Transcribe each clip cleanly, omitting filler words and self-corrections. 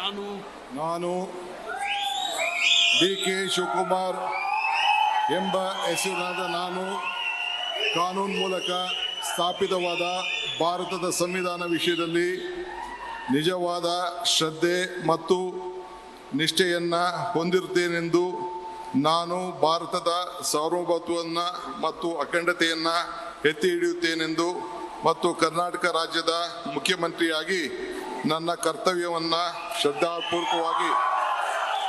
ನಾನು ಡಿ.ಕೆ. ಶಿವಕುಮಾರ್ ಎಂಬ ಹೆಸರಿನಾದ ನಾನು ಕಾನೂನು ಮೂಲಕ ಸ್ಥಾಪಿತವಾದ ಭಾರತದ ಸಂವಿಧಾನ ವಿಷಯದಲ್ಲಿ ನಿಜವಾದ ಶ್ರದ್ಧೆ ಮತ್ತು ನಿಷ್ಠೆಯನ್ನು ಹೊಂದಿರುತ್ತೇನೆಂದು ನಾನು ಭಾರತದ ಸಾರ್ವಭೌಮತ್ವವನ್ನು ಮತ್ತು ಅಖಂಡತೆಯನ್ನು ಎತ್ತಿ ಹಿಡಿಯುತ್ತೇನೆಂದು ಮತ್ತು ಕರ್ನಾಟಕ ರಾಜ್ಯದ ಮುಖ್ಯಮಂತ್ರಿಯಾಗಿ ನನ್ನ ಕರ್ತವ್ಯವನ್ನು ಶ್ರದ್ಧಾಪೂರ್ವಕವಾಗಿ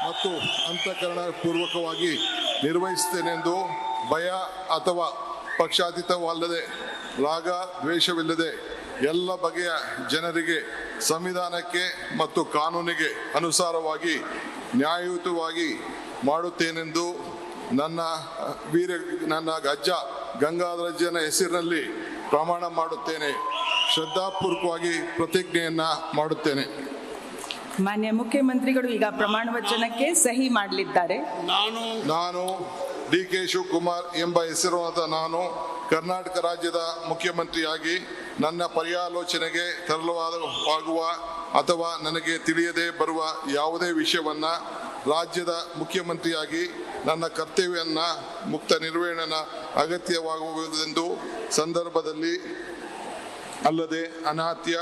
ಮತ್ತು ಅಂತಃಕರಣಪೂರ್ವಕವಾಗಿ ನಿರ್ವಹಿಸುತ್ತೇನೆಂದು ಭಯ ಅಥವಾ ಪಕ್ಷಾತೀತವಲ್ಲದೆ ರಾಗ ದ್ವೇಷವಿಲ್ಲದೆ ಎಲ್ಲ ಬಗೆಯ ಜನರಿಗೆ ಸಂವಿಧಾನಕ್ಕೆ ಮತ್ತು ಕಾನೂನಿಗೆ ಅನುಸಾರವಾಗಿ ನ್ಯಾಯಯುತವಾಗಿ ಮಾಡುತ್ತೇನೆಂದು ನನ್ನ ಅಜ್ಜ ಗಂಗಾಧರಜ್ಜನ ಹೆಸರಿನಲ್ಲಿ ಪ್ರಮಾಣ ಮಾಡುತ್ತೇನೆ. ಶ್ರದ್ಧಾಪೂರ್ವಕವಾಗಿ ಪ್ರತಿಜ್ಞೆಯನ್ನ ಮಾಡುತ್ತೇನೆ. ಮಾನ್ಯ ಮುಖ್ಯಮಂತ್ರಿಗಳು ಈಗ ಪ್ರಮಾಣ ವಚನಕ್ಕೆ ಸಹಿ ಮಾಡಲಿದ್ದಾರೆ. ನಾನು ಡಿ.ಕೆ. ಶಿವಕುಮಾರ್ ಎಂಬ ಹೆಸರಾದ ನಾನು ಕರ್ನಾಟಕ ರಾಜ್ಯದ ಮುಖ್ಯಮಂತ್ರಿಯಾಗಿ ನನ್ನ ಪರ್ಯಾಲೋಚನೆಗೆ ತರಲಾಗುವ ಅಥವಾ ನನಗೆ ತಿಳಿಯದೆ ಬರುವ ಯಾವುದೇ ವಿಷಯವನ್ನ ರಾಜ್ಯದ ಮುಖ್ಯಮಂತ್ರಿಯಾಗಿ ನನ್ನ ಕರ್ತವ್ಯವನ್ನು ಮುಕ್ತ ನಿರ್ವಹಣೆಯ ಅಗತ್ಯವಾಗುವುದೆಂದು ಸಂದರ್ಭದಲ್ಲಿ ಅಲ್ಲದೆ ಅನಾತ್ಯ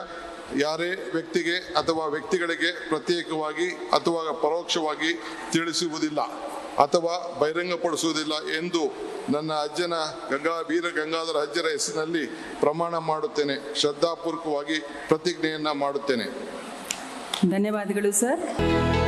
ಯಾರೇ ವ್ಯಕ್ತಿಗೆ ಅಥವಾ ವ್ಯಕ್ತಿಗಳಿಗೆ ಪ್ರತ್ಯೇಕವಾಗಿ ಅಥವಾ ಪರೋಕ್ಷವಾಗಿ ತಿಳಿಸುವುದಿಲ್ಲ ಅಥವಾ ಬಹಿರಂಗಪಡಿಸುವುದಿಲ್ಲ ಎಂದು ನನ್ನ ಅಜ್ಜನ ವೀರ ಗಂಗಾಧರ ಅಜ್ಜರ ಹೆಸರಿನಲ್ಲಿ ಪ್ರಮಾಣ ಮಾಡುತ್ತೇನೆ. ಶ್ರದ್ಧಾಪೂರ್ವಕವಾಗಿ ಪ್ರತಿಜ್ಞೆಯನ್ನ ಮಾಡುತ್ತೇನೆ. ಧನ್ಯವಾದಗಳು ಸರ್.